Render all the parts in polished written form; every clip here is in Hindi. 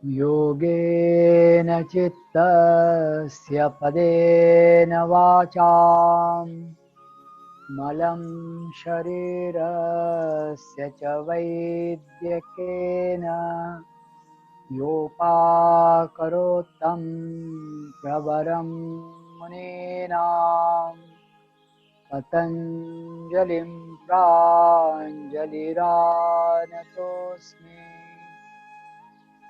योगेन चित्तस्य पदेन वाचां मलं शरीरस्य च वैद्यकेन योपाकरोत्तं प्रवरं मुनीनां पतञ्जलिं प्राञ्जलिरानतोऽस्मि।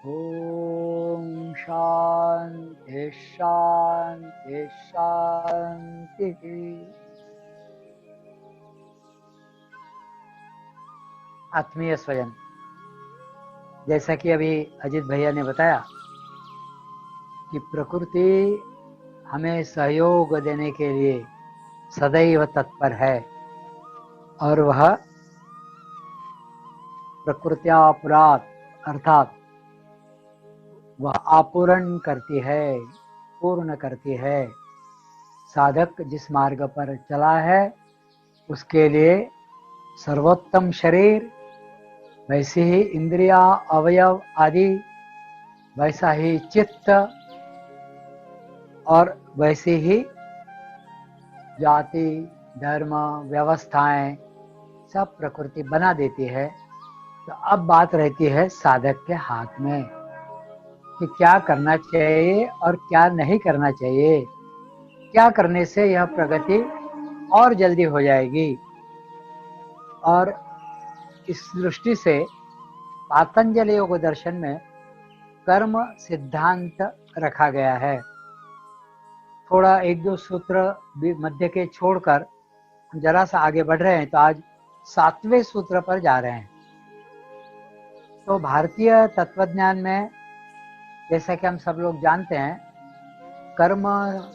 ओम शांति शांति शांति। आत्मीय स्वयं, जैसा कि अभी अजित भैया ने बताया कि प्रकृति हमें सहयोग देने के लिए सदैव तत्पर है और वह प्रकृत्यापुरात् अर्थात वह आपूर्ण करती है, पूर्ण करती है। साधक जिस मार्ग पर चला है उसके लिए सर्वोत्तम शरीर, वैसे ही इंद्रिया अवयव आदि, वैसा ही चित्त और वैसे ही जाति धर्म व्यवस्थाएं सब प्रकृति बना देती है। तो अब बात रहती है साधक के हाथ में कि क्या करना चाहिए और क्या नहीं करना चाहिए, क्या करने से यह प्रगति और जल्दी हो जाएगी। और इस दृष्टि से पातंजलि योग दर्शन में कर्म सिद्धांत रखा गया है। थोड़ा एक दो सूत्र मध्य के छोड़कर हम जरा सा आगे बढ़ रहे हैं, तो आज 7वें सूत्र पर जा रहे हैं। तो भारतीय तत्वज्ञान में जैसा कि हम सब लोग जानते हैं, कर्म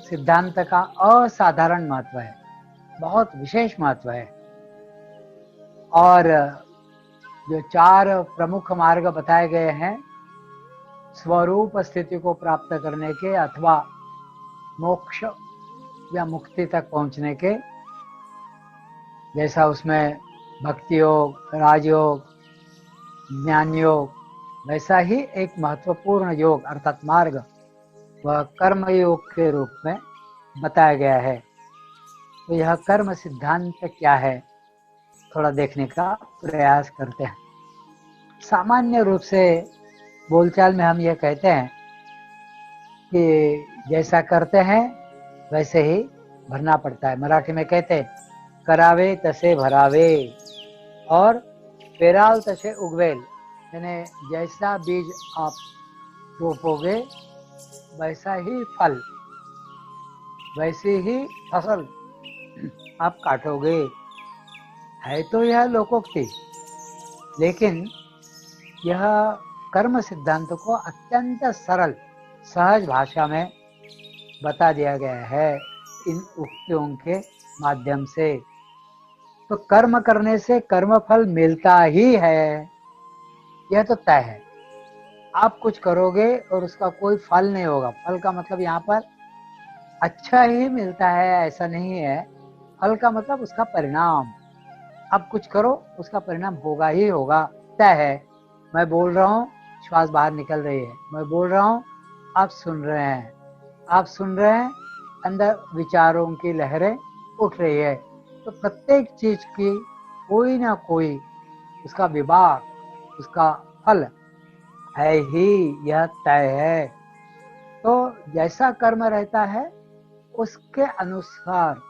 सिद्धांत का असाधारण महत्व है, बहुत विशेष महत्व है। और जो 4 प्रमुख मार्ग बताए गए हैं स्वरूप स्थिति को प्राप्त करने के अथवा मोक्ष या मुक्ति तक पहुंचने के, जैसा उसमें भक्ति योग, राजयोग, ज्ञान योग, वैसा ही एक महत्वपूर्ण योग अर्थात मार्ग वह कर्म योग के रूप में बताया गया है। तो यह कर्म सिद्धांत क्या है, थोड़ा देखने का प्रयास करते हैं। सामान्य रूप से बोलचाल में हम यह कहते हैं कि जैसा करते हैं वैसे ही भरना पड़ता है। मराठी में कहते हैं करावे तसे भरावे और पेराल तसे उगवेल, यानी जैसा बीज आप रोपोगे वैसा ही फल, वैसी ही फसल आप काटोगे। है तो यह लोकोक्ति, लेकिन यह कर्म सिद्धांत को अत्यंत सरल सहज भाषा में बता दिया गया है इन उक्तियों के माध्यम से। तो कर्म करने से कर्म फल मिलता ही है, यह तो तय है। आप कुछ करोगे और उसका कोई फल नहीं होगा। फल का मतलब यहाँ पर अच्छा ही मिलता है ऐसा नहीं है, फल का मतलब उसका परिणाम। आप कुछ करो उसका परिणाम होगा ही होगा, तय है। मैं बोल रहा हूँ, श्वास बाहर निकल रही है, मैं बोल रहा हूँ, आप सुन रहे हैं, आप सुन रहे हैं, अंदर विचारों की लहरें उठ रही है। तो प्रत्येक चीज की कोई ना कोई उसका विभाग, उसका फल है ही, यह तय है। तो जैसा कर्म रहता है उसके अनुसार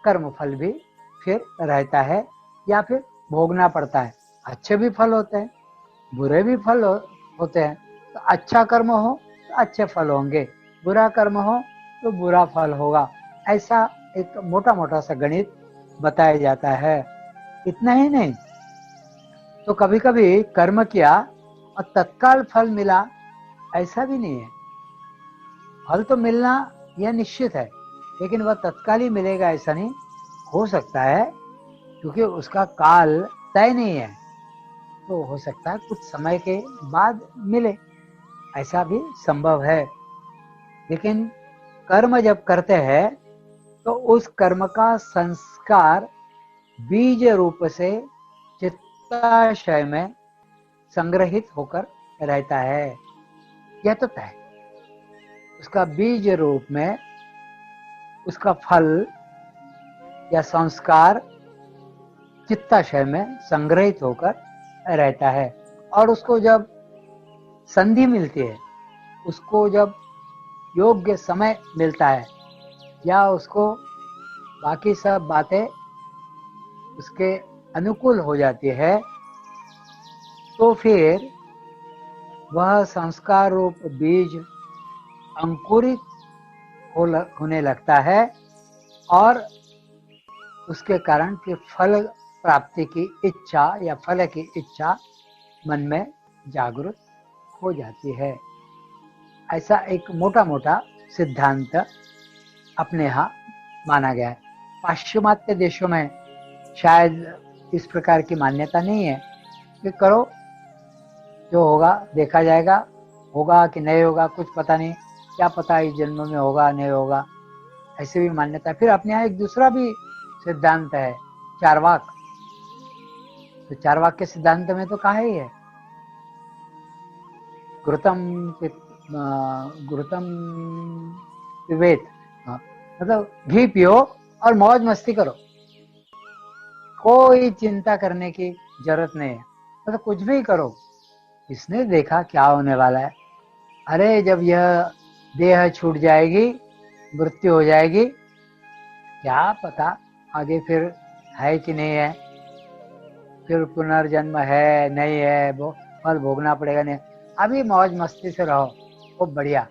कर्म फल भी फिर रहता है या फिर भोगना पड़ता है। अच्छे भी फल होते हैं, बुरे भी फल होते हैं। तो अच्छा कर्म हो तो अच्छे फल होंगे, बुरा कर्म हो तो बुरा फल होगा। ऐसा एक मोटा मोटा सा गणित बताया जाता है। इतना ही नहीं, तो कभी कभी कर्म किया और तत्काल फल मिला, ऐसा भी नहीं है। फल तो मिलना यह निश्चित है, लेकिन वह तत्काल ही मिलेगा ऐसा नहीं हो सकता है, क्योंकि उसका काल तय नहीं है। तो हो सकता है कुछ समय के बाद मिले, ऐसा भी संभव है। लेकिन कर्म जब करते हैं तो उस कर्म का संस्कार बीज रूप से चित्ताशय में संग्रहित होकर रहता है। यह तो तय, उसका बीज रूप में उसका फल या संस्कार चित्ताशय में संग्रहित होकर रहता है। और उसको जब संधि मिलती है, उसको जब योग्य समय मिलता है या उसको बाकी सब बातें उसके अनुकूल हो जाती है, तो फिर वह संस्कार रूप बीज अंकुरित होने लगता है और उसके कारण फिर फल प्राप्ति की इच्छा या फल की इच्छा मन में जागृत हो जाती है। ऐसा एक मोटा मोटा सिद्धांत अपने यहाँ माना गया है। पाश्चिमात्य देशों में शायद इस प्रकार की मान्यता नहीं है कि करो, जो होगा देखा जाएगा, होगा कि नहीं होगा कुछ पता नहीं, क्या पता इस जन्म में होगा नहीं होगा, ऐसी भी मान्यता है। फिर अपने यहाँ एक दूसरा भी सिद्धांत है, चारवाक। तो चारवाक के सिद्धांत में तो कहा ही है, घृतम पिबेत, मतलब घी पियो और मौज मस्ती करो, कोई चिंता करने की जरूरत नहीं है, मतलब कुछ भी करो, इसने देखा क्या होने वाला है। अरे जब यह देह छूट जाएगी, मृत्यु हो जाएगी, क्या पता आगे फिर है कि नहीं है, फिर पुनर्जन्म है नहीं है, वो फल भोगना पड़ेगा नहीं, अभी मौज मस्ती से रहो, खूब बढ़िया,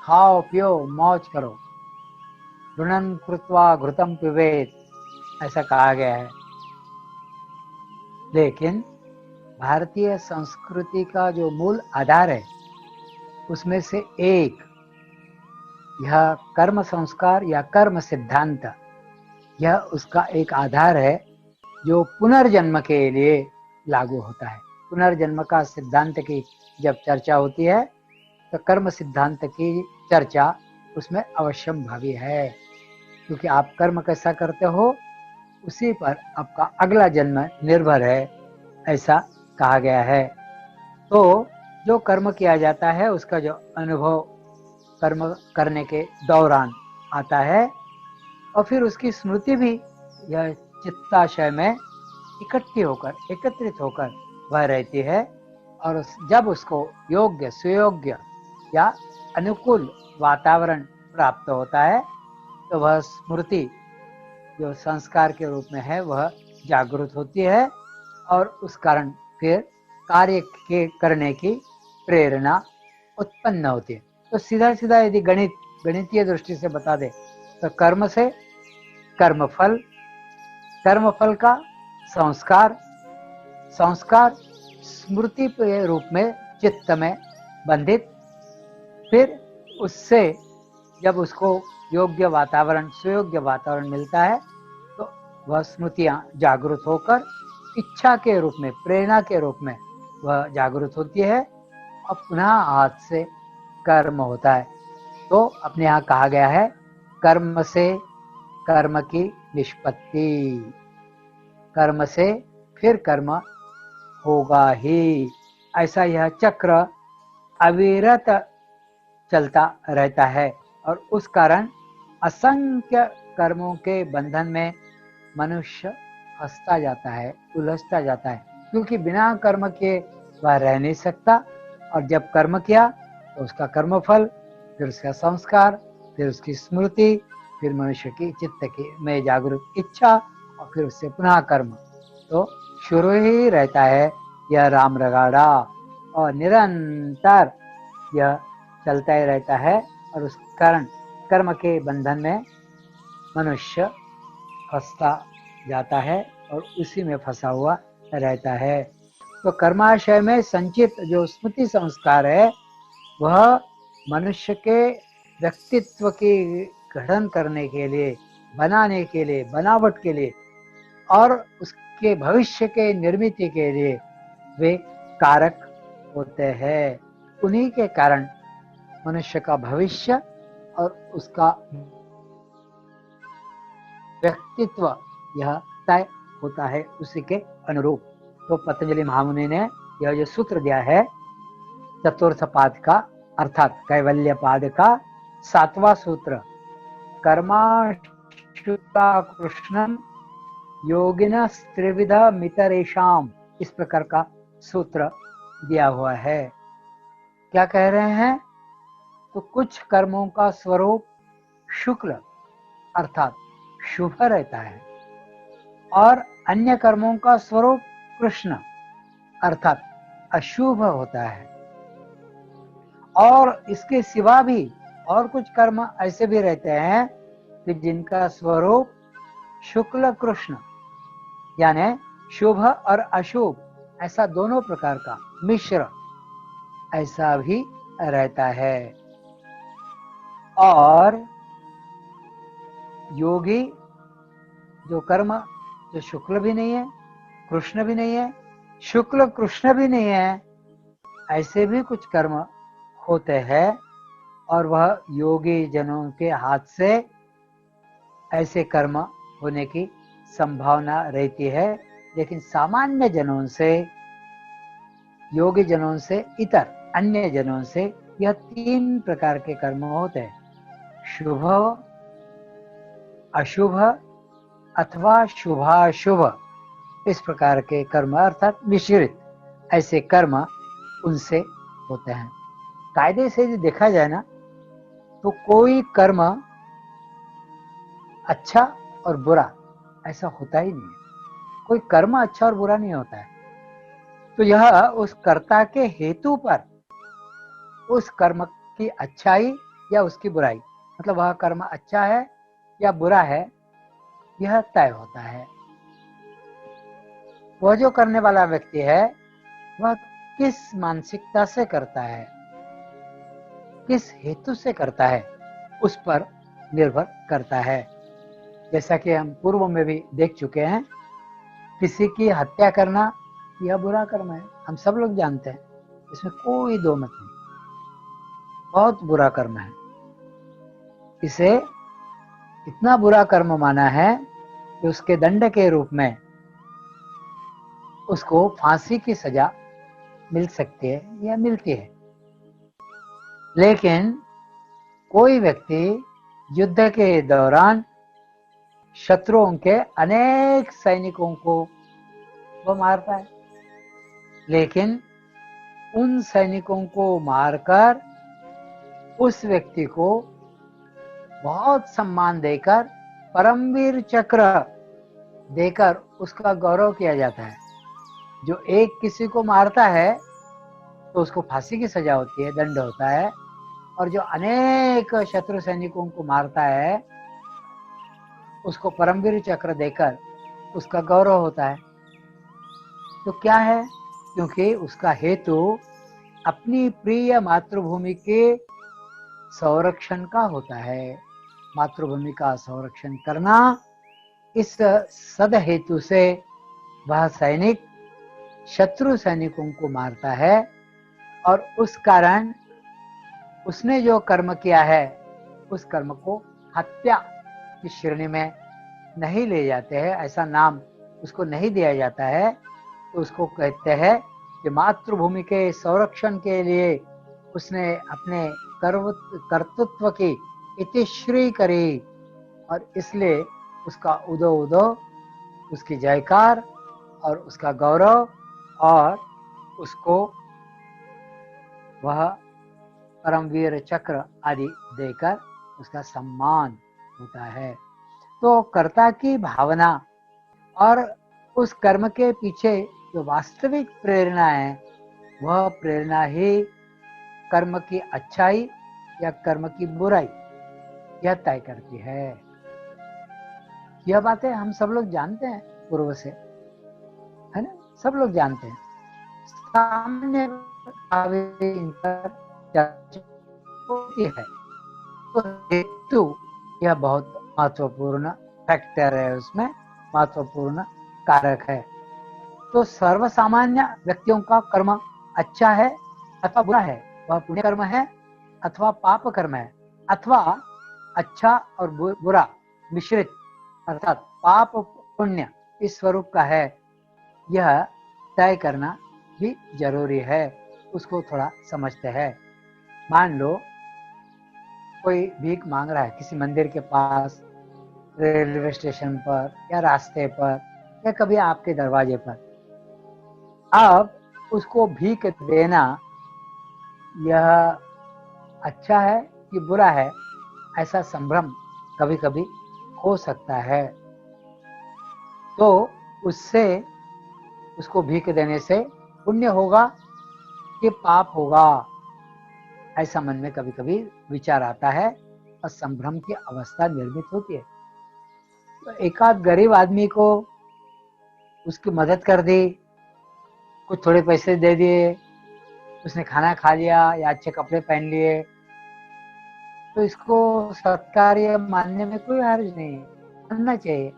खाओ पियो मौज करो। रुणन कृत्वा घृतम पिबेत, ऐसा कहा गया है। लेकिन भारतीय संस्कृति का जो मूल आधार है, उसमें से एक यह कर्म संस्कार या कर्म सिद्धांत, यह उसका एक आधार है जो पुनर्जन्म के लिए लागू होता है। पुनर्जन्म का सिद्धांत की जब चर्चा होती है तो कर्म सिद्धांत की चर्चा उसमें अवश्यम भावी है, क्योंकि आप कर्म कैसा करते हो उसी पर आपका अगला जन्म निर्भर है, ऐसा कहा गया है। तो जो कर्म किया जाता है उसका जो अनुभव कर्म करने के दौरान आता है और फिर उसकी स्मृति भी यह चित्ताशय में एकत्रित होकर वह रहती है। और जब उसको योग्य सुयोग्य या अनुकूल वातावरण प्राप्त होता है तो वह स्मृति जो संस्कार के रूप में है वह जागृत होती है और उस कारण फिर कार्य के करने की प्रेरणा उत्पन्न होती है। तो सीधा सीधा यदि गणितीय दृष्टि से बता दे तो कर्म से कर्मफल, कर्मफल का संस्कार, संस्कार स्मृति के रूप में चित्त में बंधित, फिर उससे जब उसको योग्य वातावरण सुयोग्य वातावरण मिलता है तो वह स्मृतियां जागृत होकर इच्छा के रूप में प्रेरणा के रूप में वह जागृत होती है और पुनः हाथ से कर्म होता है। तो अपने यहाँ कहा गया है कर्म से कर्म की निष्पत्ति, कर्म से फिर कर्म होगा ही, ऐसा यह चक्र अविरत चलता रहता है। और उस कारण असंख्य कर्मों के बंधन में मनुष्य फंसता जाता है, उलझता जाता है, क्योंकि बिना कर्म के वह रह नहीं सकता। और जब कर्म किया तो उसका कर्मफल, फिर उसका संस्कार, फिर उसकी स्मृति, फिर मनुष्य की चित्त की में जागरूक इच्छा और फिर उससे पुनः कर्म, तो शुरू ही रहता है यह राम रगाड़ा और निरंतर यह चलता ही रहता है। और उस कारण कर्म के बंधन में मनुष्य फंसता जाता है और उसी में फंसा हुआ रहता है। तो कर्माशय में संचित जो स्मृति संस्कार है वह मनुष्य के व्यक्तित्व की गठन करने के लिए, बनाने के लिए, बनावट के लिए और उसके भविष्य के निर्मित के लिए वे कारक होते हैं। उन्हीं के कारण मनुष्य का भविष्य और उसका व्यक्तित्व यह तय होता है उसी के अनुरूप। तो पतंजलि महामुनि ने यह जो सूत्र दिया है चतुर्थ पाद का अर्थात कैवल्य पाद का 7वां सूत्र, कर्माशुता कृष्णम योगिन त्रिविध मितरेशाम, इस प्रकार का सूत्र दिया हुआ है। क्या कह रहे हैं? तो कुछ कर्मों का स्वरूप शुक्ल अर्थात शुभ रहता है और अन्य कर्मों का स्वरूप कृष्ण अर्थात अशुभ होता है। और इसके सिवा भी और कुछ कर्म ऐसे भी रहते हैं कि जिनका स्वरूप शुक्ल कृष्ण यानी शुभ और अशुभ ऐसा दोनों प्रकार का मिश्र ऐसा भी रहता है। और योगी जो कर्म जो शुक्ल भी नहीं है कृष्ण भी नहीं है, शुक्ल कृष्ण भी नहीं है, ऐसे भी कुछ कर्म होते हैं और वह योगी जनों के हाथ से ऐसे कर्म होने की संभावना रहती है। लेकिन सामान्य जनों से, योगी जनों से इतर अन्य जनों से यह 3 प्रकार के कर्म होते हैं, शुभ, अशुभ अथवा शुभाशुभ। इस प्रकार के कर्म अर्थात मिश्रित ऐसे कर्म उनसे होते हैं। कायदे से यदि देखा जाए ना तो कोई कर्म अच्छा और बुरा ऐसा होता ही नहीं है। कोई कर्म अच्छा और बुरा नहीं होता है। तो यह उस कर्ता के हेतु पर उस कर्म की अच्छाई या उसकी बुराई, मतलब वह कर्म अच्छा है या बुरा है, यह तय होता है। वह जो करने वाला व्यक्ति है वह किस मानसिकता से करता है, किस हेतु से करता है, उस पर निर्भर करता है। जैसा कि हम पूर्व में भी देख चुके हैं, किसी की हत्या करना यह बुरा कर्म है, हम सब लोग जानते हैं, इसमें कोई दो मत नहीं, बहुत बुरा कर्म है। इसे इतना बुरा कर्म माना है कि उसके दंड के रूप में उसको फांसी की सजा मिल सकती है या मिलती है। लेकिन कोई व्यक्ति युद्ध के दौरान शत्रुओं के अनेक सैनिकों को वो मारता है, लेकिन उन सैनिकों को मारकर उस व्यक्ति को बहुत सम्मान देकर परमवीर चक्र देकर उसका गौरव किया जाता है। जो एक किसी को मारता है तो उसको फांसी की सजा होती है, दंड होता है, और जो अनेक शत्रु सैनिकों को मारता है उसको परमवीर चक्र देकर उसका गौरव होता है। तो क्या है? क्योंकि उसका हेतु अपनी प्रिय मातृभूमि के संरक्षण का होता है। मातृभूमि का संरक्षण करना, इस सद हेतु से वह सैनिक शत्रु सैनिकों को मारता है और उस कारण उसने जो कर्म किया है उस कर्म को हत्या की श्रेणी में नहीं ले जाते हैं, ऐसा नाम उसको नहीं दिया जाता है। तो उसको कहते हैं कि मातृभूमि के संरक्षण के लिए उसने अपने कर्तृत्व की इतिश्री करी और इसलिए उसका उदो उदो, उसकी जयकार और उसका गौरव और उसको वह परमवीर चक्र आदि देकर उसका सम्मान होता है। तो कर्ता की भावना और उस कर्म के पीछे जो वास्तविक प्रेरणा है वह प्रेरणा ही कर्म की अच्छाई या कर्म की बुराई यह तय करती है। यह बातें हम सब लोग जानते हैं पूर्व से, है ना, सब लोग जानते हैं। सामान्य होती है तो हेतु यह बहुत महत्वपूर्ण फैक्टर है, उसमें महत्वपूर्ण कारक है। तो सर्वसामान्य व्यक्तियों का कर्म अच्छा है अथवा बुरा है, वह पुण्य कर्म है अथवा पाप कर्म है, अथवा अच्छा और बुरा मिश्रित अर्थात पाप पुण्य इस स्वरूप का है, यह तय करना भी जरूरी है। उसको थोड़ा समझते हैं। मान लो कोई भीख मांग रहा है किसी मंदिर के पास, रेलवे स्टेशन पर या रास्ते पर या कभी आपके दरवाजे पर। अब उसको भीख देना यह अच्छा है कि बुरा है, ऐसा संभ्रम कभी कभी हो सकता है। तो उससे उसको भीख देने से पुण्य होगा कि पाप होगा, ऐसा मन में कभी कभी विचार आता है और संभ्रम की अवस्था निर्मित होती है। तो एक आध गरीब आदमी को उसकी मदद कर दी, कुछ थोड़े पैसे दे दिए, उसने खाना खा लिया या अच्छे कपड़े पहन लिए, तो इसको सत्कार्य मानने में कोई हर्ज नहीं है, मानना चाहिए।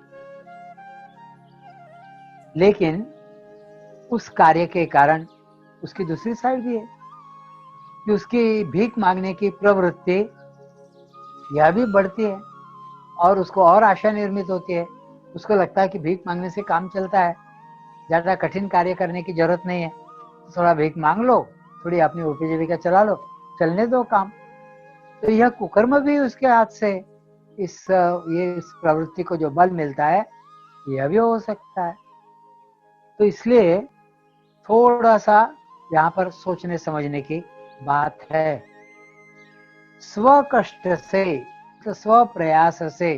लेकिन उस कार्य के कारण उसकी दूसरी साइड भी है कि उसकी भीख मांगने की प्रवृत्ति यह भी बढ़ती है और उसको और आशा निर्मित होती है। उसको लगता है कि भीख मांगने से काम चलता है, ज्यादा कठिन कार्य करने की जरूरत नहीं है, तो थोड़ा भीख मांग लो, थोड़ी अपनी उपजीविका चला लो, चलने दो काम। तो यह कुकर्म भी उसके हाथ से इस प्रवृत्ति को जो बल मिलता है यह भी हो सकता है। तो इसलिए थोड़ा सा यहाँ पर सोचने समझने की बात है। स्व कष्ट से, तो स्व प्रयास से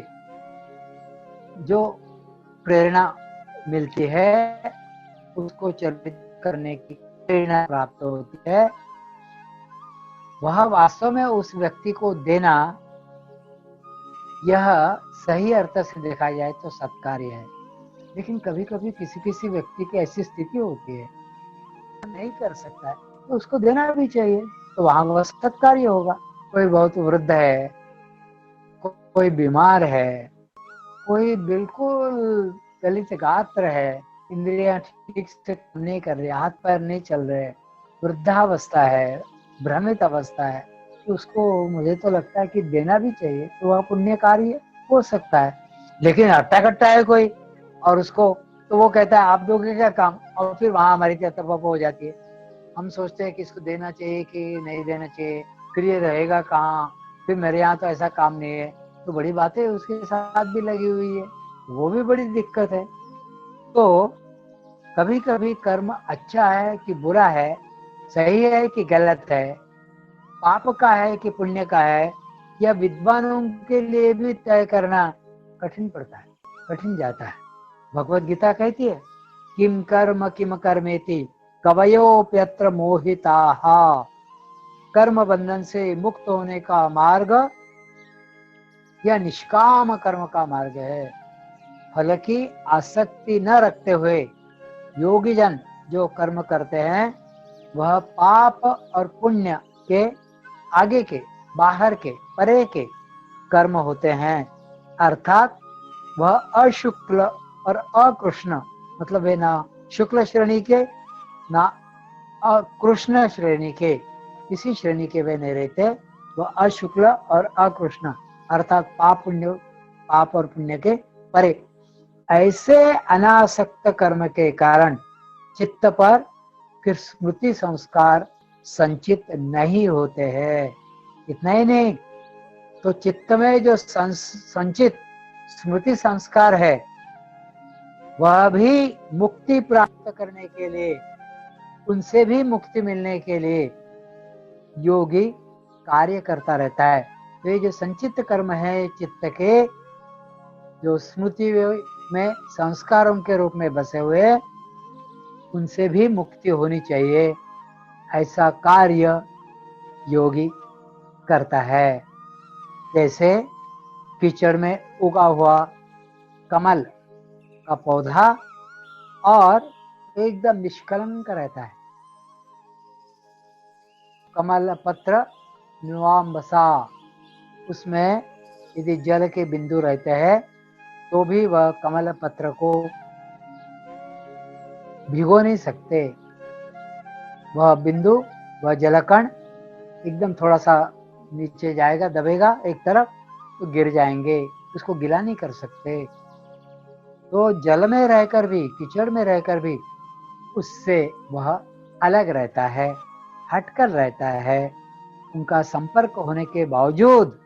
जो प्रेरणा मिलती है उसको चरित करने की प्रेरणा प्राप्त होती है, वह वास्तव में उस व्यक्ति को देना यह सही अर्थ से देखा जाए तो सत्कार्य है। लेकिन कभी कभी किसी किसी व्यक्ति की ऐसी स्थिति होती है नहीं कर सकता है, तो उसको देना भी चाहिए, तो वहां वह सत्कार्य होगा। कोई बहुत वृद्ध है, कोई बीमार है, कोई बिल्कुल दलित गात्र है, इंद्रियां ठीक से काम नहीं कर रही, हाथ पैर नहीं चल रहे, वृद्धावस्था है, भ्रमित अवस्था है, तो उसको मुझे तो लगता है कि देना भी चाहिए, तो वह पुण्य कार्य हो सकता है। लेकिन हट्टा कट्टा है कोई और उसको, तो वो कहता है आप दोगे क्या काम, और फिर वहां हमारी तरफ हो जाती है। हम सोचते हैं कि इसको देना चाहिए कि नहीं देना चाहिए, फिर ये रहेगा कहाँ, फिर मेरे यहाँ तो ऐसा काम नहीं है, तो बड़ी बातें उसके साथ भी लगी हुई है, वो भी बड़ी दिक्कत है। तो कभी कभी कर्म अच्छा है कि बुरा है, सही है कि गलत है, पाप का है कि पुण्य का है, यह विद्वानों के लिए भी तय करना कठिन पड़ता है, कठिन जाता है। भगवत गीता कहती है किम कर्मेति कवयोप्यत्र मोहिताः, कर्म बंधन से मुक्त होने का मार्ग यह निष्काम कर्म का मार्ग है। फल की आसक्ति न रखते हुए योगी जन जो कर्म करते हैं वह पाप और पुण्य के आगे के, बाहर के, परे के कर्म होते हैं। अर्थात वह अशुक्ल और अकृष्ण, मतलब है ना शुक्ल श्रेणी के ना कृष्ण श्रेणी के, किसी श्रेणी के वे नहीं रहते, वह अशुक्ल और अकृष्ण अर्थात पाप और पुण्य के परे। ऐसे अनासक्त कर्म के कारण चित्त पर फिर स्मृति संस्कार संचित नहीं होते हैं। इतना ही नहीं, तो चित्त में जो संचित स्मृति संस्कार है वह भी मुक्ति प्राप्त करने के लिए, उनसे भी मुक्ति मिलने के लिए योगी कार्य करता रहता है। तो ये जो संचित कर्म है चित्त के, जो स्मृति में संस्कारों के रूप में बसे हुए, उनसे भी मुक्ति होनी चाहिए, ऐसा कार्य योगी करता है। जैसे कीचड़ में उगा हुआ कमल का पौधा और एकदम निष्कलंक रहता है, कमल पत्र नुआम्बसा, उसमें यदि जल के बिंदु रहते हैं तो भी वह कमल पत्र को भिगो नहीं सकते। वह बिंदु, वह जलकण एकदम थोड़ा सा नीचे जाएगा, दबेगा एक तरफ, तो गिर जाएंगे, उसको गिला नहीं कर सकते। तो जल में रहकर भी, कीचड़ में रहकर भी उससे वह अलग रहता है, हटकर रहता है। उनका संपर्क होने के बावजूद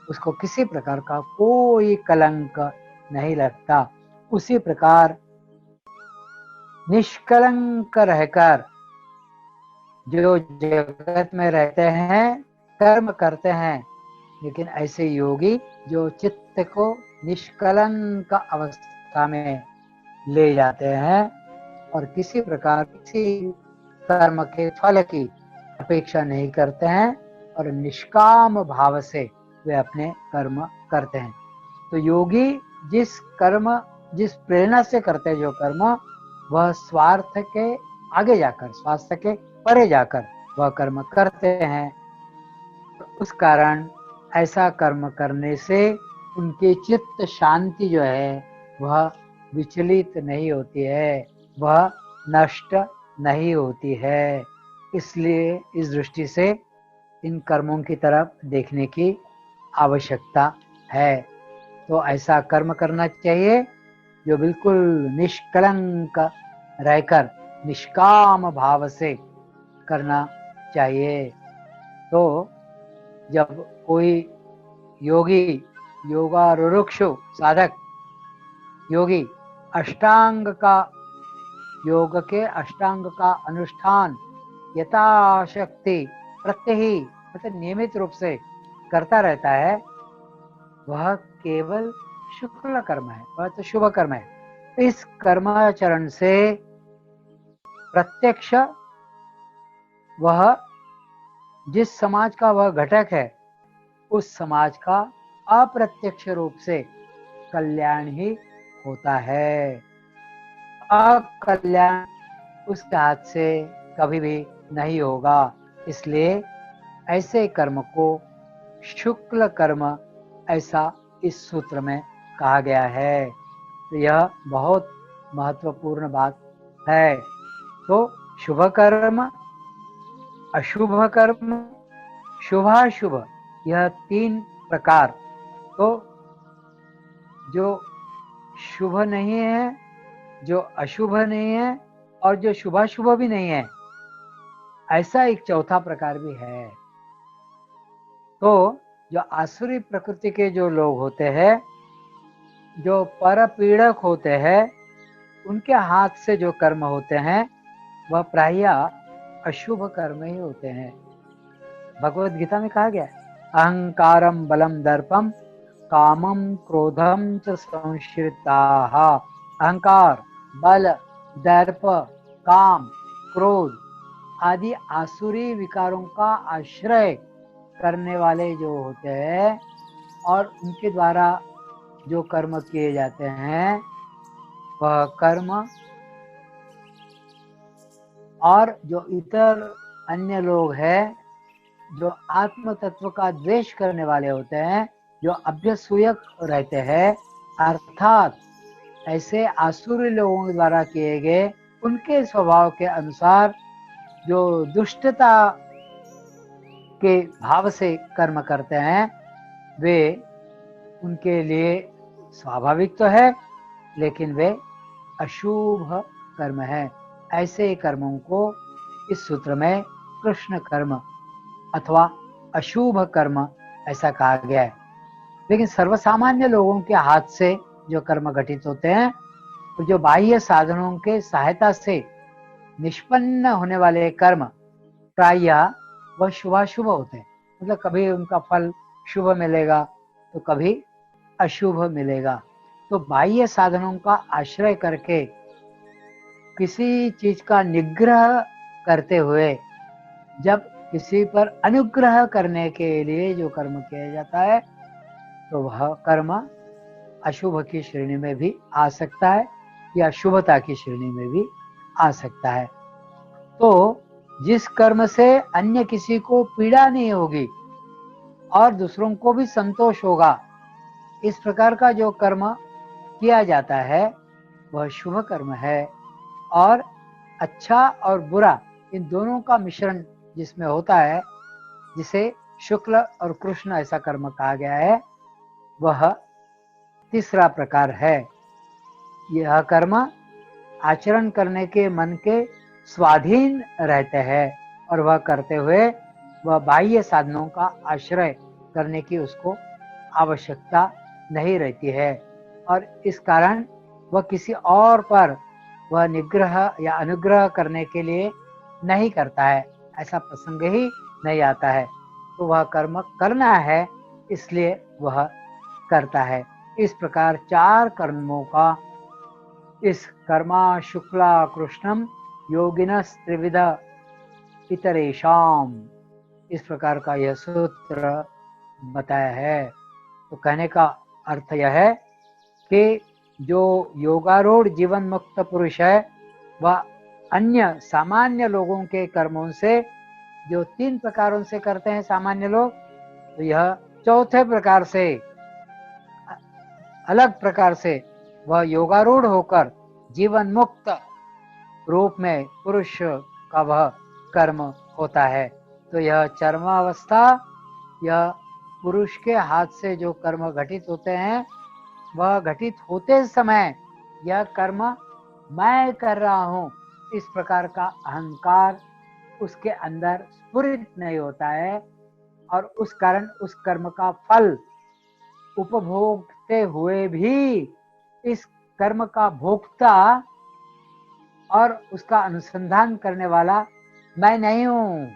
उसको किसी प्रकार का कोई कलंक नहीं लगता। उसी प्रकार निष्कलंक रहकर जो जगत में रहते हैं, कर्म करते हैं, लेकिन ऐसे योगी जो चित्त को निष्कलंक अवस्था में ले जाते हैं और किसी प्रकार किसी कर्म के फल की अपेक्षा नहीं करते हैं और निष्काम भाव से वे अपने कर्म करते हैं। तो योगी जिस प्रेरणा से करते हैं जो कर्म, वह स्वार्थ के आगे जाकर, स्वार्थ के परे जाकर वह कर्म करते हैं। उस कारण ऐसा कर्म करने से उनकी चित्त शांति जो है वह विचलित नहीं होती है, वह नष्ट नहीं होती है। इसलिए इस दृष्टि से इन कर्मों की तरफ देखने की आवश्यकता है। तो ऐसा कर्म करना चाहिए जो बिल्कुल निष्कलंक रहकर निष्काम भाव से करना चाहिए। तो जब कोई योगी, योगारुरुक्षु साधक योगी योग के अष्टांग का अनुष्ठान यथाशक्ति प्रत्यही मतलब नियमित रूप से करता रहता है, वह केवल शुक्ल कर्म है, वह तो शुभ कर्म है। इस कर्माचरण से प्रत्यक्ष वह जिस समाज का वह घटक है, उस समाज का अप्रत्यक्ष रूप से कल्याण ही होता है। अकल्याण उसके हाथ से कभी भी नहीं होगा। इसलिए ऐसे कर्म को शुक्ल कर्म ऐसा इस सूत्र में कहा गया है। तो यह बहुत महत्वपूर्ण बात है। तो शुभ कर्म, अशुभ कर्म, शुभाशुभ, यह तीन प्रकार। तो जो शुभ नहीं है, जो अशुभ नहीं है और जो शुभाशुभ भी नहीं है, ऐसा एक चौथा प्रकार भी है। तो जो आसुरी प्रकृति के जो लोग होते हैं, जो परपीड़क होते हैं, उनके हाथ से जो कर्म होते हैं वह प्रायः अशुभ कर्म ही होते हैं। भगवत गीता में कहा गया है, अहंकारम बलम दर्पम कामम क्रोधम च संश्रिताः। अहंकार, बल, दर्प, काम, क्रोध आदि आसुरी विकारों का आश्रय करने वाले जो होते हैं और उनके द्वारा जो कर्म किए जाते हैं, वह कर्म और जो इतर अन्य लोग हैं जो आत्म तत्व का द्वेष करने वाले होते हैं, जो अभ्यसूयक रहते हैं, अर्थात ऐसे आसुरी लोगों के द्वारा किए गए उनके स्वभाव के अनुसार जो दुष्टता के भाव से कर्म करते हैं, वे उनके लिए स्वाभाविक तो है, लेकिन वे अशुभ कर्म है। ऐसे कर्मों को इस सूत्र में कृष्ण कर्म अथवा अशुभ कर्म ऐसा कहा गया है। लेकिन सर्वसामान्य लोगों के हाथ से जो कर्म घटित होते हैं, तो जो बाह्य साधनों के सहायता से निष्पन्न होने वाले कर्म प्रायः वह शुभाशुभ होते हैं। मतलब कभी उनका फल शुभ मिलेगा तो कभी अशुभ मिलेगा। तो बाह्य साधनों का आश्रय करके किसी चीज का निग्रह करते हुए जब किसी पर अनुग्रह करने के लिए जो कर्म किया जाता है, तो वह कर्म अशुभ की श्रेणी में भी आ सकता है या शुभता की श्रेणी में भी आ सकता है। तो जिस कर्म से अन्य किसी को पीड़ा नहीं होगी और दूसरों को भी संतोष होगा, इस प्रकार का जो कर्म किया जाता है वह शुभ कर्म है। और अच्छा और बुरा इन दोनों का मिश्रण जिसमें होता है, जिसे शुक्ल और कृष्ण ऐसा कर्म कहा गया है, वह तीसरा प्रकार है। यह कर्म आचरण करने के मन के स्वाधीन रहते हैं और वह करते हुए वह बाह्य साधनों का आश्रय करने की उसको आवश्यकता नहीं रहती है और इस कारण वह किसी और पर वह निग्रह या अनुग्रह करने के लिए नहीं करता है, ऐसा प्रसंग ही नहीं आता है। तो वह कर्म करना है इसलिए वह करता है। इस प्रकार चार कर्मों का इस कर्मा शुक्ला कृष्णम योगिनस त्रिविध इतरेशाम, इस प्रकार का यह सूत्र बताया है। तो कहने का अर्थ यह है कि जो योगारूढ़ जीवन मुक्त पुरुष है वह अन्य सामान्य लोगों के कर्मों से जो तीन प्रकारों से करते हैं सामान्य लोग, तो यह चौथे प्रकार से अलग प्रकार से वह योगारूढ़ होकर जीवन मुक्त रूप में पुरुष का वह कर्म होता है। तो यह चरमावस्था, यह पुरुष के हाथ से जो कर्म घटित होते हैं वह घटित होते समय यह कर्म मैं कर रहा हूँ, इस प्रकार का अहंकार उसके अंदर स्फुरित नहीं होता है और उस कारण उस कर्म का फल उपभोगते हुए भी इस कर्म का भोक्ता और उसका अनुसंधान करने वाला मैं नहीं हूँ,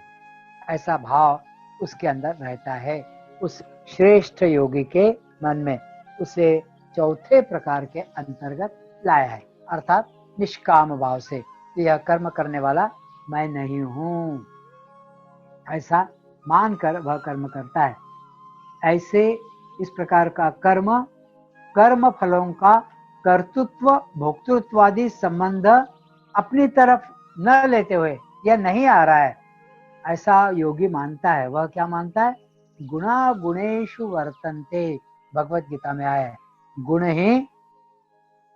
ऐसा भाव उसके अंदर रहता है। उस श्रेष्ठ योगी के मन में उसे चौथे प्रकार के अंतर्गत लाया है, अर्थात निष्काम भाव से यह कर्म करने वाला मैं नहीं हूँ, ऐसा मानकर वह कर्म करता है। ऐसे इस प्रकार का कर्म कर्म फलों का कर्तृत्व भोक्तृत्वादि संबंध अपनी तरफ न लेते हुए यह नहीं आ रहा है, ऐसा योगी मानता है। वह क्या मानता है? गुणा गुणेषु वर्तन्ते, भगवत गीता में आया है, गुण ही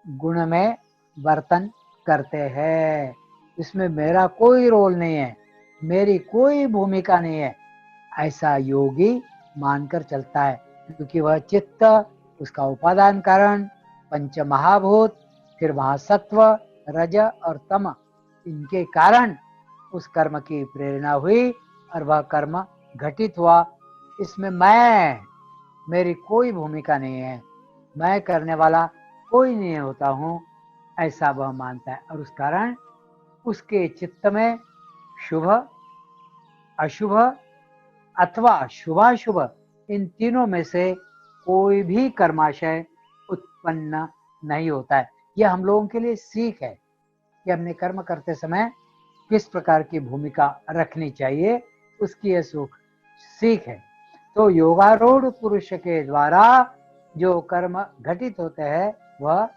गुण में वर्तन करते हैं, इसमें मेरा कोई रोल नहीं है, मेरी कोई भूमिका नहीं है, ऐसा योगी मानकर चलता है। क्योंकि वह चित्त, उसका उपादान कारण, पंच महाभूत, फिर वहां सत्व रज और तम, इनके कारण उस कर्म की प्रेरणा हुई और वह कर्म घटित हुआ। इसमें मेरी कोई भूमिका नहीं है, मैं करने वाला कोई नहीं होता हूँ, ऐसा वह मानता है और उस कारण उसके चित्त में शुभ अशुभ अथवा शुभाशुभ इन तीनों में से कोई भी कर्माशय उत्पन्न नहीं होता है। यह हम लोगों के लिए सीख है कि हमने कर्म करते समय किस प्रकार की भूमिका रखनी चाहिए, उसकी यह सीख है। तो योगारूढ़ पुरुष के द्वारा जो कर्म घटित होते हैं वह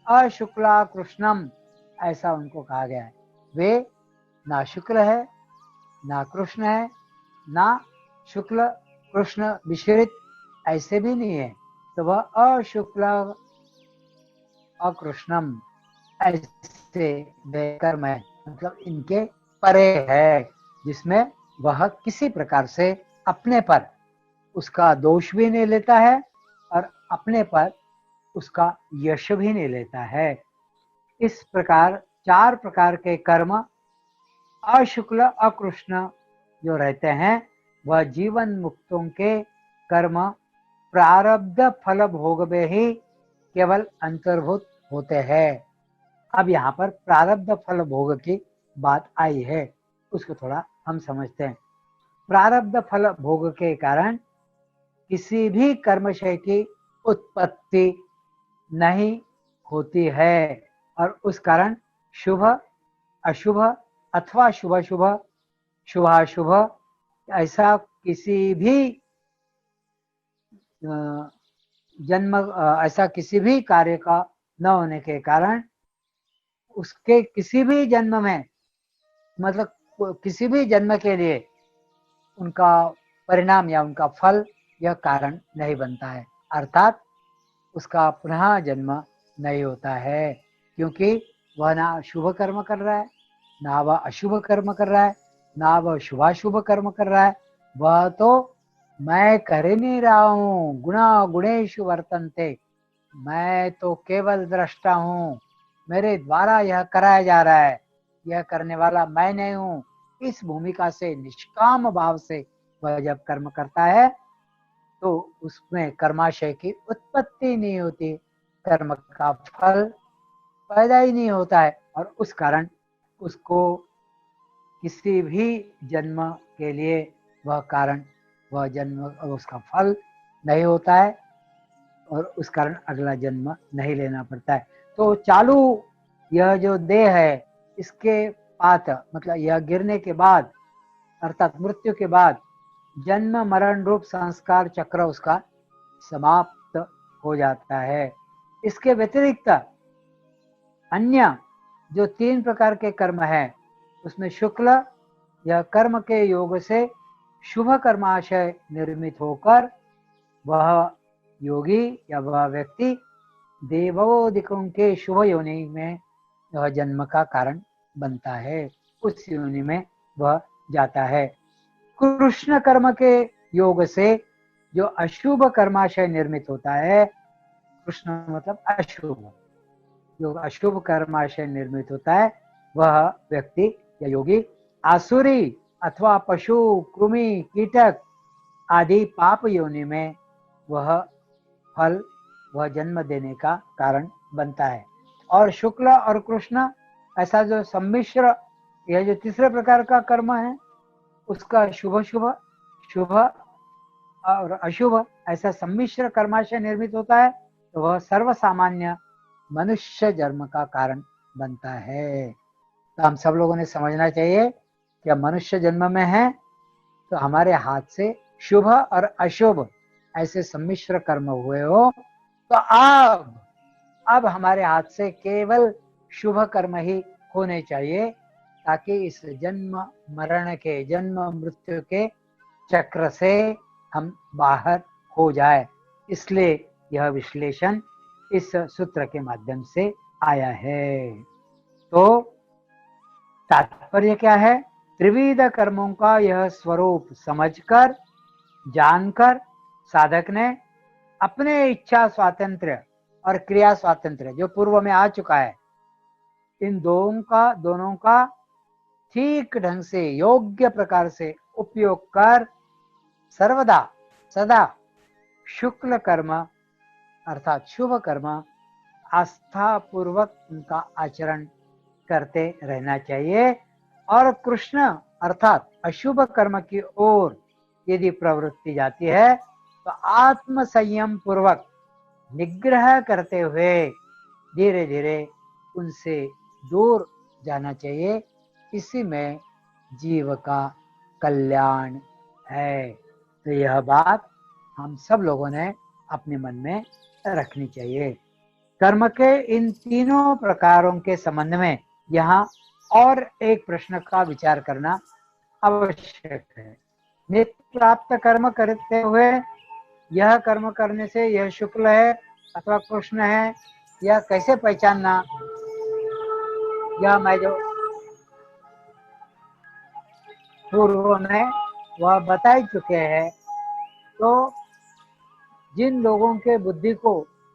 अशुक्ला कृष्णम, ऐसा उनको कहा गया है। वे ना शुक्ल है ना कृष्ण है, ना शुक्ल कृष्ण मिश्रित ऐसे भी नहीं है, तो वह अशुक्ल अकृष्णम ऐसे कर्म है, मतलब इनके परे है, जिसमें वह किसी प्रकार से अपने पर उसका दोष भी नहीं लेता है और अपने पर उसका यश भी नहीं लेता है। इस प्रकार चार प्रकार के कर्म अशुक्ल अकृष्ण जो रहते हैं वह जीवन मुक्तों के कर्म प्रारब्ध फल भोग में ही केवल अंतर्भूत होते हैं। अब यहाँ पर प्रारब्ध फल भोग की बात आई है, उसको थोड़ा हम समझते हैं। प्रारब्ध फल भोग के कारण किसी भी कर्मशय की उत्पत्ति नहीं होती है और उस कारण शुभ अशुभ अथवा शुभाशुभ शुभाशुभ ऐसा किसी भी जन्म ऐसा किसी भी कार्य का न होने के कारण उसके किसी भी जन्म में, मतलब किसी भी जन्म के लिए उनका परिणाम या उनका फल यह कारण नहीं बनता है, अर्थात उसका पुनः जन्म नहीं होता है, क्योंकि वह ना शुभ कर्म कर रहा है, ना वह अशुभ कर्म कर रहा है, ना वह शुभाशुभ कर्म कर रहा है, वह तो मैं कर ही नहीं रहा हूँ, गुणा गुणेषु वर्तन्ते, मैं तो केवल दृष्टा हूँ, मेरे द्वारा यह कराया जा रहा है, यह करने वाला मैं नहीं हूँ। इस भूमिका से, निष्काम भाव से वह जब कर्म करता है तो उसमें कर्माशय की उत्पत्ति नहीं होती, कर्म का फल पैदा ही नहीं होता है, और उस कारण उसको किसी भी जन्म के लिए वह कारण, वह जन्म उसका फल नहीं होता है, और उस कारण अगला जन्म नहीं लेना पड़ता है। तो चालू यह जो देह है, इसके पात मतलब यह गिरने के बाद अर्थात मृत्यु के बाद जन्म मरण रूप संस्कार चक्र उसका समाप्त हो जाता है। इसके व्यतिरिक्त अन्य जो 3 प्रकार के कर्म है, उसमें शुक्ल यह कर्म के योग से शुभ कर्माशय निर्मित होकर वह योगी या वह व्यक्ति देवोदिकों के शुभ योनि में वह जन्म का कारण बनता है, उस योनि में वह जाता है। कृष्ण कर्म के योग से जो अशुभ कर्माशय निर्मित होता है, कृष्ण मतलब अशुभ, जो अशुभ कर्माशय निर्मित होता है, वह व्यक्ति या योगी आसुरी अथवा पशु कृमि कीटक आदि पाप योनि में वह फल, वह जन्म देने का कारण बनता है। और शुक्ल और कृष्ण ऐसा जो सम्मिश्र, यह जो तीसरे प्रकार का कर्म है, उसका शुभ शुभ, शुभ और अशुभ ऐसा सम्मिश्र कर्माशय निर्मित होता है, तो वह सर्वसामान्य मनुष्य जन्म का कारण बनता है। तो हम सब लोगों ने समझना चाहिए कि मनुष्य जन्म में है तो हमारे हाथ से शुभ और अशुभ ऐसे सम्मिश्र कर्म हुए हो, तो अब हमारे हाथ से केवल शुभ कर्म ही होने चाहिए, ताकि इस जन्म मरण के, जन्म मृत्यु के चक्र से हम बाहर हो जाए। इसलिए यह विश्लेषण इस सूत्र के माध्यम से आया है। तो तात्पर्य क्या है? त्रिविध कर्मों का यह स्वरूप समझकर, जानकर साधक ने अपने इच्छा स्वातंत्र्य और क्रिया स्वातंत्र्य जो पूर्व में आ चुका है, इन दोनों का ठीक ढंग से योग्य प्रकार से उपयोग कर सर्वदा सदा शुक्ल कर्म अर्थात शुभ कर्म आस्था पूर्वक उनका आचरण करते रहना चाहिए, और कृष्ण अर्थात अशुभ कर्म की ओर यदि प्रवृत्ति जाती है तो आत्म संयम पूर्वक निग्रह करते हुए धीरे धीरे उनसे दूर जाना चाहिए। इसी में जीव का कल्याण है। तो यह बात हम सब लोगों ने अपने मन में रखनी चाहिए। कर्म के इन तीनों प्रकारों के संबंध में यहाँ और एक प्रश्न का विचार करना आवश्यक है। नित्य प्राप्त कर्म करते हुए यह कर्म करने से यह शुक्ल है अथवा कृष्ण है, यह कैसे पहचानना? यह मैं जो पूर्व में वह बता ही चुके हैं। तो जिन लोगों के बुद्धि को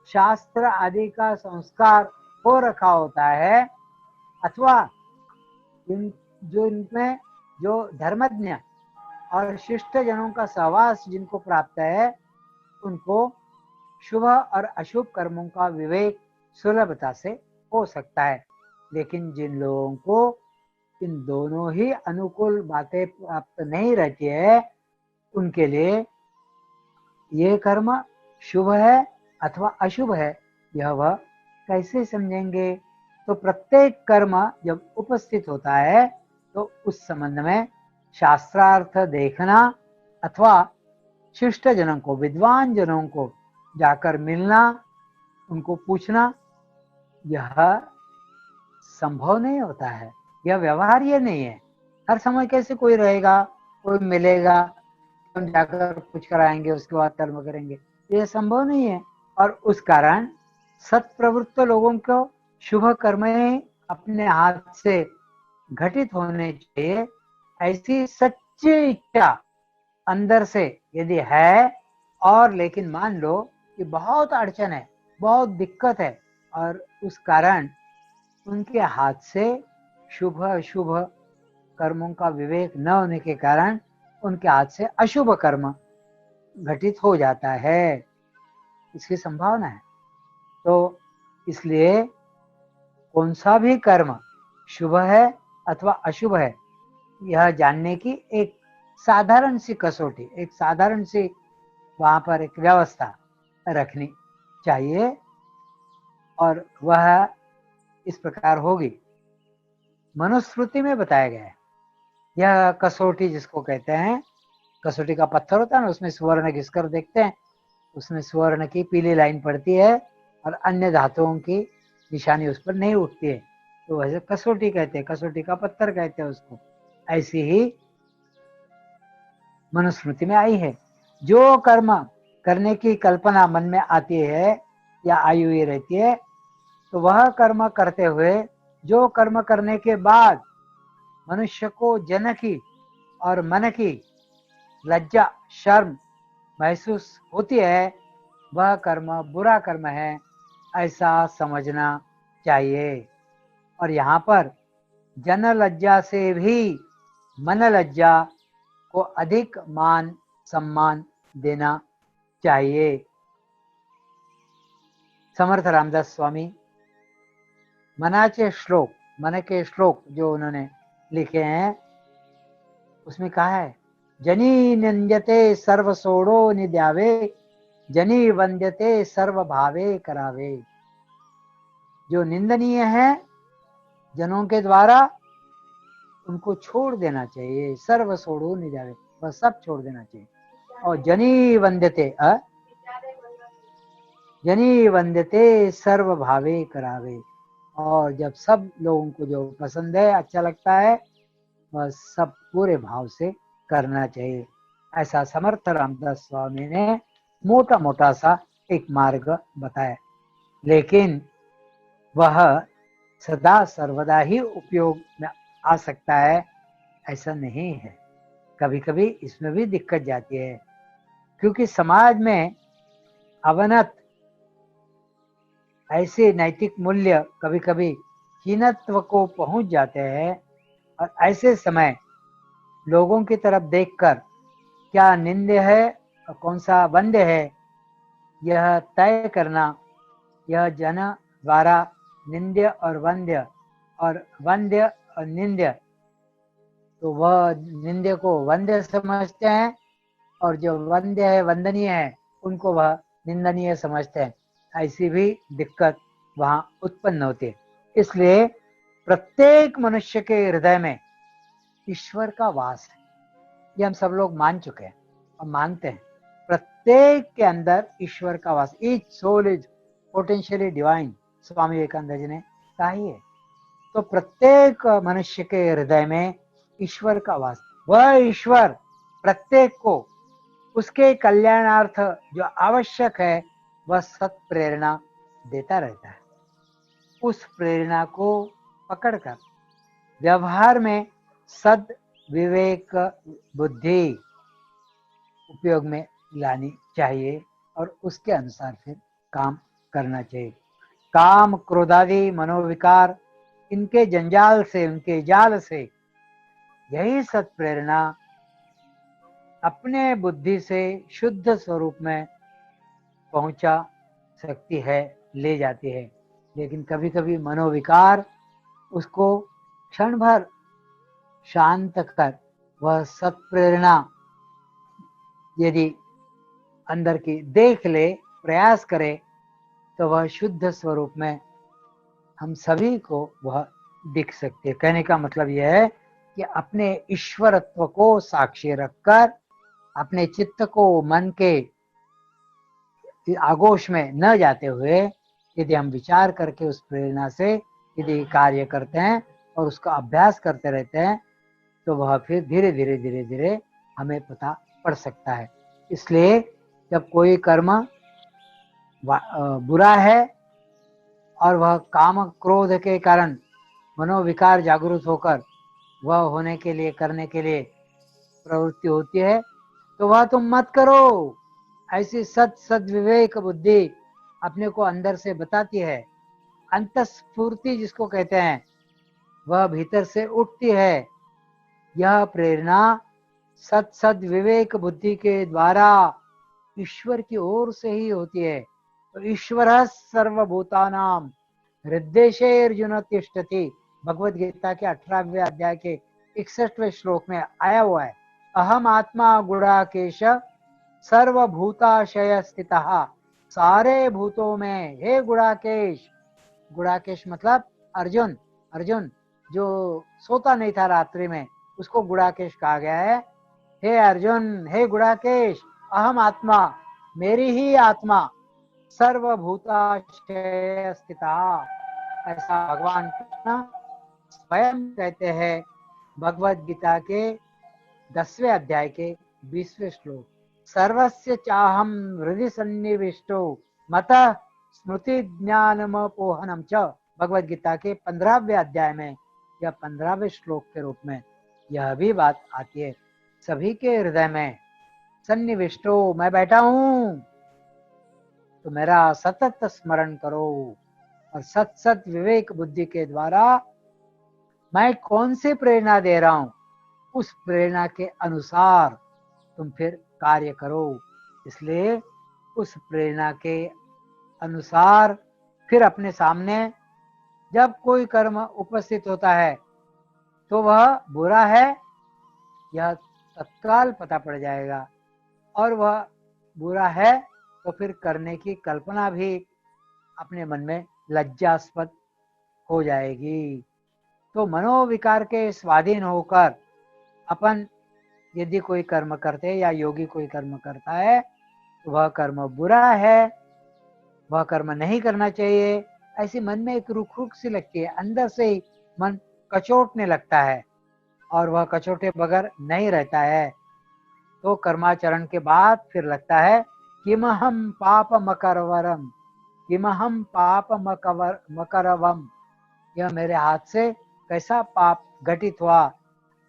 शास्त्र आदि का संस्कार हो रखा होता है, अथवा इनमें जो धर्मज्ञ और शिष्ट जनों का सहवास जिनको प्राप्त है, उनको शुभ और अशुभ कर्मों का विवेक सुलभता से हो सकता है। लेकिन जिन लोगों को इन दोनों ही अनुकूल बातें प्राप्त नहीं रहती है, उनके लिए ये कर्म शुभ है अथवा अशुभ है, यह वह कैसे समझेंगे? तो प्रत्येक कर्म जब उपस्थित होता है तो उस संबंध में शास्त्रार्थ देखना अथवा शिष्ट जनों को, विद्वान जनों को जाकर मिलना, उनको पूछना, यह संभव नहीं होता है, यह व्यवहार्य नहीं है। हर समय कैसे कोई रहेगा, कोई मिलेगा, हम जाकर पूछ कर आएंगे उसके बाद कर्म करेंगे, यह संभव नहीं है। और उस कारण सत्प्रवृत्त लोगों को शुभ कर्म अपने हाथ से घटित होने चाहिए, ऐसी सच्ची इच्छा अंदर से यदि है, और लेकिन मान लो कि बहुत अड़चन है, बहुत दिक्कत है, और उस कारण उनके हाथ से शुभ अशुभ कर्मों का विवेक न होने के कारण उनके हाथ से अशुभ कर्म घटित हो जाता है, इसकी संभावना है। तो इसलिए कौन सा भी कर्म शुभ है अथवा अशुभ है, यह जानने की एक साधारण सी कसौटी, एक साधारण सी वहां पर एक व्यवस्था रखनी चाहिए, और वह इस प्रकार होगी। मनुस्मृति में बताया गया है। यह कसौटी जिसको कहते हैं, कसौटी का पत्थर होता है ना, उसमें स्वर्ण घिसकर देखते हैं, उसमें स्वर्ण की पीली लाइन पड़ती है और अन्य धातुओं की निशानी उस पर नहीं उठती है, तो वैसे कसौटी कहते हैं, कसौटी का पत्थर कहते हैं उसको। ऐसी ही मनुस्मृति में आई है। जो कर्म करने की कल्पना मन में आती है या आई हुई रहती है, तो वह कर्म करते हुए जो कर्म करने के बाद मनुष्य को जन की और मन की लज्जा शर्म महसूस होती है, वह कर्म बुरा कर्म है, ऐसा समझना चाहिए। और यहाँ पर जन लज्जा से भी मन लज्जा को अधिक मान सम्मान देना चाहिए। समर्थ रामदास स्वामी मन के श्लोक जो उन्होंने लिखे हैं, उसमें कहा है, जनी निंद्यते सर्व सोड़ो निद्यावे, जनी वंद्यते सर्व भावे करावे। जो निंदनीय है जनों के द्वारा, उनको छोड़ देना चाहिए, सर्व सोड़ो निद्यावे, वह सब छोड़ देना चाहिए। और जनी वंद्यते सर्व भावे करावे, और जब सब लोगों को जो पसंद है, अच्छा लगता है, वह सब पूरे भाव से करना चाहिए। ऐसा समर्थ रामदास स्वामी ने मोटा मोटा सा एक मार्ग बताया, लेकिन वह सदा सर्वदा ही उपयोग में आ सकता है ऐसा नहीं है। कभी कभी इसमें भी दिक्कत जाती है, क्योंकि समाज में अवनत ऐसे नैतिक मूल्य कभी कभी हीनत्व को पहुंच जाते हैं, और ऐसे समय लोगों की तरफ देखकर क्या निंद्य है और कौन सा वंद्य है, यह तय करना, यह जन द्वारा निंद्य और वंद्य और निंद्य, तो वह निंद्य को वंद्य समझते हैं, और जो वंद्य है वंदनीय है उनको वह निंदनीय समझते हैं। ऐसी भी दिक्कत वहां उत्पन्न होती है। इसलिए प्रत्येक मनुष्य के हृदय में ईश्वर का वास है, ये हम सब लोग मान चुके हैं और मानते हैं। प्रत्येक के अंदर ईश्वर का वास, each soul is potentially divine, Swami Vivekananda ji ने कहा ही है। तो प्रत्येक मनुष्य के हृदय में ईश्वर का वास, वह ईश्वर प्रत्येक को उसके कल्याणार्थ जो आवश्यक है वह सत प्रेरणा देता रहता है। उस प्रेरणा को पकड़कर व्यवहार में सद विवेक बुद्धि उपयोग में लानी चाहिए, और उसके अनुसार फिर काम करना चाहिए। काम क्रोधादि मनोविकार, इनके जंजाल से, इनके जाल से यही सत प्रेरणा अपने बुद्धि से शुद्ध स्वरूप में पहुंचा सकती है, ले जाती है। लेकिन कभी कभी मनोविकार उसको क्षण भर शांत कर वह सत प्रेरणा यदि अंदर की देख ले, प्रयास करे, तो वह शुद्ध स्वरूप में हम सभी को वह दिख सकती है। कहने का मतलब यह है कि अपने ईश्वरत्व को साक्षी रखकर अपने चित्त को मन के आगोश में न जाते हुए यदि हम विचार करके उस प्रेरणा से यदि कार्य करते हैं और उसका अभ्यास करते रहते हैं, तो वह फिर धीरे धीरे धीरे धीरे हमें पता पड़ सकता है। इसलिए जब कोई कर्म बुरा है और वह काम क्रोध के कारण मनोविकार जागृत होकर वह होने के लिए, करने के लिए प्रवृत्ति होती है, तो वह तुम मत करो। ऐसी सद विवेक बुद्धि अपने को अंदर से बताती है। अंतस्फूर्ति जिसको कहते हैं, वह भीतर से उठती है। यह प्रेरणा सद विवेक बुद्धि के द्वारा ईश्वर की ओर से ही होती है। तो ईश्वर सर्वभूतानां हृदय अर्जुन तिष्ठति, भगवत गीता के 18वें अध्याय के 61वें श्लोक में आया हुआ है। अहम आत्मा गुणाकेश सर्वभूताशय स्थितः, सारे भूतों में हे गुणाकेश। गुणाकेश मतलब अर्जुन। अर्जुन जो सोता नहीं था रात्रि में, उसको गुणाकेश कहा गया है। हे अर्जुन, हे गुणाकेश, अहम आत्मा, मेरी ही आत्मा, सर्वभूताशय स्थितः, ऐसा भगवान कृष्ण स्वयं कहते हैं भगवत गीता के 10वें अध्याय के 20वें श्लोक। सर्वस्य चाहम हृदि सन्निविष्टो मतः स्मृति ज्ञानमपोहनम च, भगवत गीता के 15वें अध्याय में या 15वें श्लोक के रूप में यह भी बात आती है। सभी के हृदय में सन्निविष्टो, मैं बैठा हूं, तो मेरा सतत स्मरण करो। और सत विवेक बुद्धि के द्वारा मैं कौन सी प्रेरणा दे रहा हूं, उस प्रेरणा के अनुसार तुम फिर कार्य करो। इसलिए उस प्रेरणा के अनुसार फिर अपने सामने जब कोई कर्म उपस्थित होता है तो वह बुरा है यह तत्काल पता पड़ जाएगा, और वह बुरा है तो फिर करने की कल्पना भी अपने मन में लज्जास्पद हो जाएगी। तो मनोविकार के स्वाधीन होकर अपन यदि कोई कर्म करते या योगी कोई कर्म करता है तो वह कर्म बुरा है, वह कर्म नहीं करना चाहिए, ऐसी मन में एक रुख रुख सी लगती है। अंदर से ही मन कचोटने लगता है और वह कचोटे बगैर नहीं रहता है। तो कर्माचरण के बाद फिर लगता है किमहम पाप मकरवरम, किमहम पाप मकरवम, यह मेरे हाथ से कैसा पाप घटित हुआ।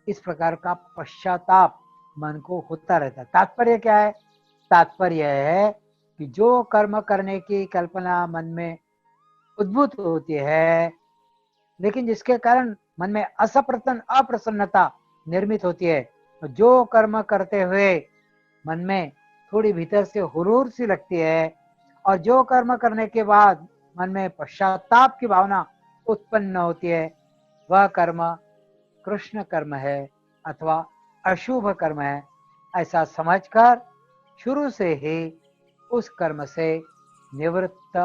इस प्रकार का पश्चाताप मन को होता रहता है। तात्पर्य क्या है? तात्पर्य है कि जो कर्म करने की कल्पना मन में उद्भूत होती है, लेकिन जिसके कारण मन में अप्रसन्नता निर्मित होती है, तो जो कर्म करते हुए मन में थोड़ी भीतर से हुरूर सी लगती है, और जो कर्म करने के बाद मन में पश्चाताप की भावना उत्पन्न होती है, वह कर्म कृष्ण कर्म है अथवा अशुभ कर्म है, ऐसा समझकर शुरू से ही उस कर्म से निवृत्त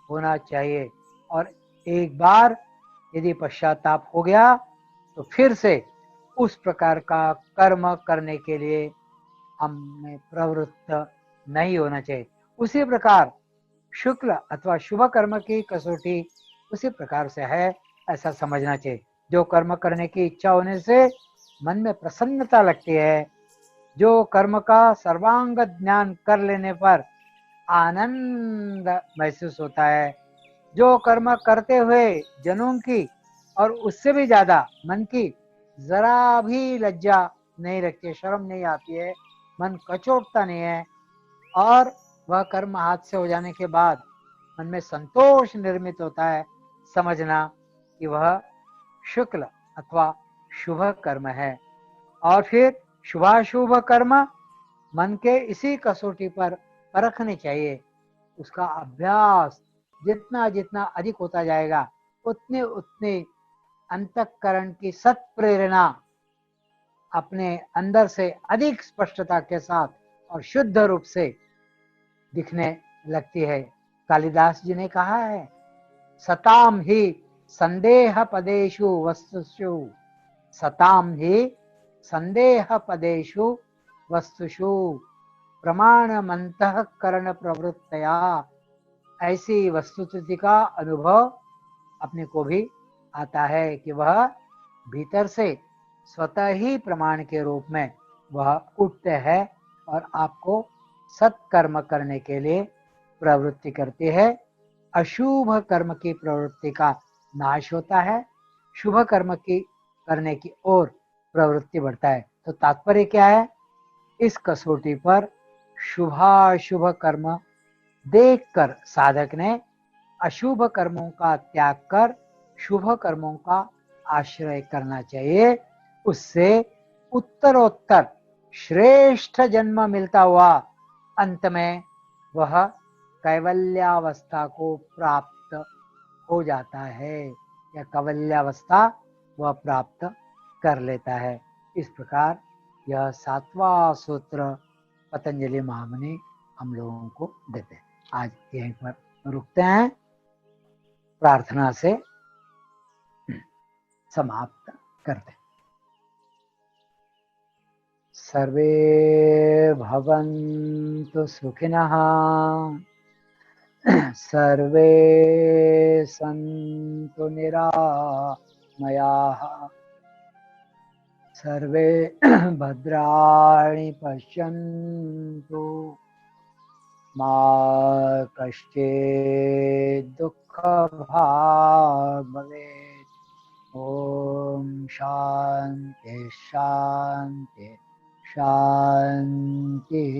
होना चाहिए। और एक बार यदि पश्चाताप हो गया तो फिर से उस प्रकार का कर्म करने के लिए हमें प्रवृत्त नहीं होना चाहिए। उसी प्रकार शुक्ल अथवा शुभ कर्म की कसौटी उसी प्रकार से है, ऐसा समझना चाहिए। जो कर्म करने की इच्छा होने से मन में प्रसन्नता लगती है, जो कर्म का सर्वांग ज्ञान कर लेने पर आनंद महसूस होता है, जो कर्म करते हुए जनों की और उससे भी ज्यादा मन की जरा भी लज्जा नहीं रखती, शर्म नहीं आती है, मन कचोटता नहीं है, और वह कर्म हाथ से हो जाने के बाद मन में संतोष निर्मित होता है, समझना कि वह शुक्ल अथवा शुभ कर्म है। और फिर शुभाशुभ कर्म मन के इसी कसौटी पर परखने चाहिए। उसका अभ्यास जितना जितना अधिक होता जाएगा, उतने उतने अंतःकरण की सत प्रेरणा अपने अंदर से अधिक स्पष्टता के साथ और शुद्ध रूप से दिखने लगती है। कालिदास जी ने कहा है, सताम ही संदेह पदेषु वस्तुषु, सताम ही संदेह पदेषु वस्तुषु प्रमाणमंतःकरण प्रवृत्तया। ऐसी वस्तुस्थिति का अनुभव अपने को भी आता है कि वह भीतर से स्वतः ही प्रमाण के रूप में वह उठते हैं और आपको सत्कर्म करने के लिए प्रवृत्ति करती है। अशुभ कर्म की प्रवृत्ति का नाश होता है, शुभ कर्म की करने की ओर प्रवृत्ति बढ़ता है। तो तात्पर्य क्या है? इस कसौटी पर शुभाशुभ कर्म देखकर साधक ने अशुभ कर्मों का त्याग कर शुभ कर्मों का आश्रय करना चाहिए। उससे उत्तरोत्तर श्रेष्ठ जन्म मिलता हुआ अंत में वह कैवल्यावस्था को प्राप्त हो जाता है या कैवल्यावस्था वह प्राप्त कर लेता है। इस प्रकार यह 7वां सूत्र पतंजलि महामुनि हम लोगों को देते हैं। आज यहीं पर रुकते हैं, प्रार्थना से समाप्त करते हैं। सर्वे भवन्तु सुखिनः, सर्वे सन्तु निरामयाः, सर्वे भद्राणि पश्यन्तु, मा कश्चित् दुःखभाग् भवेत्। ॐ शान्ति शान्ति शान्तिः।